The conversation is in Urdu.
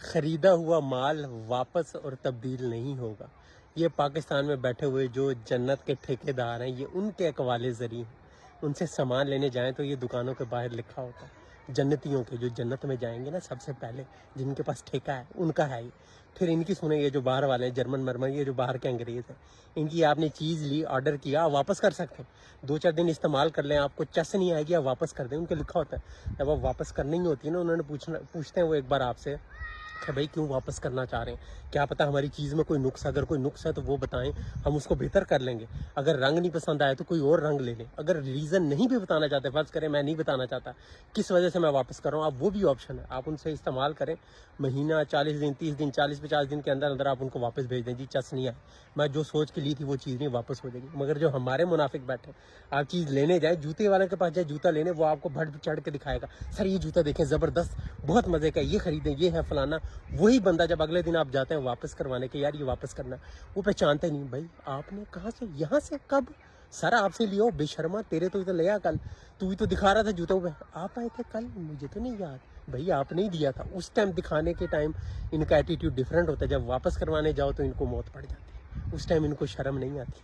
خریدا ہوا مال واپس اور تبدیل نہیں ہوگا. یہ پاکستان میں بیٹھے ہوئے جو جنت کے ٹھیکیدار ہیں یہ ان کے اقوال زرعی ہیں. ان سے سامان لینے جائیں تو یہ دکانوں کے باہر لکھا ہوتا ہے. جنتیوں کے جو جنت میں جائیں گے نا سب سے پہلے جن کے پاس ٹھیکہ ہے ان کا ہے. پھر ان کی سنیں، یہ جو باہر والے ہیں جرمن مرمن، یہ جو باہر کے انگریز ہیں، ان کی آپ نے چیز لی، آرڈر کیا، آپ واپس کر سکتے ہیں. 2-4 دن استعمال کر لیں، آپ کو چس نہیں آئے گی، آپ واپس کر دیں. ان کے لکھا ہوتا ہے. جب آپ واپس کرنی ہی ہوتی ہے نا، انہوں نے پوچھتے ہیں وہ ایک بار آپ سے کہ بھائی کیوں واپس کرنا چاہ رہے ہیں، کیا پتہ ہماری چیز میں کوئی نقص، اگر کوئی نقص ہے تو وہ بتائیں، ہم اس کو بہتر کر لیں گے. اگر رنگ نہیں پسند آئے تو کوئی اور رنگ لے لیں. اگر ریزن نہیں بھی بتانا چاہتے، فرض کریں میں نہیں بتانا چاہتا کس وجہ سے میں واپس کر رہا ہوں، آپ وہ بھی آپشن ہے، آپ ان سے استعمال کریں. مہینہ 40 دن 30 دن 40-50 دن کے اندر اندر آپ ان کو واپس بھیج دیں. جی چس نہیں آئے، میں جو سوچ کے لی تھی وہ چیز نہیں واپس ہو جائے گی. مگر جو ہمارے منافق بیٹھے، آپ چیز لینے جائیں، جوتے والے کے پاس جائے جوتا لینے، وہ آپ کو بڑھ چڑھ کے دکھائے گا، سر یہ جوتا دیکھیں زبردست، بہت مزے کا، یہ خریدیں، یہ ہے فلانا. وہی بندہ جب اگلے دن آپ جاتے ہیں واپس کروانے کے، یار یہ واپس کرنا، وہ پہچانتے نہیں. بھائی آپ نے کہاں سے، یہاں سے کب، سر آپ سے لیو بے شرما، تیرے تو لیا کل، تو ہی تو دکھا رہا تھا جوتوں پہ، آپ آئے تھے کل، مجھے تو نہیں یاد. بھائی آپ نہیں دیا تھا اس ٹائم. دکھانے کے ٹائم ان کا ایٹیٹیوڈ ڈیفرنٹ ہوتا ہے، جب واپس کروانے جاؤ تو ان کو موت پڑ جاتی ہے، اس ٹائم ان کو شرم نہیں آتی.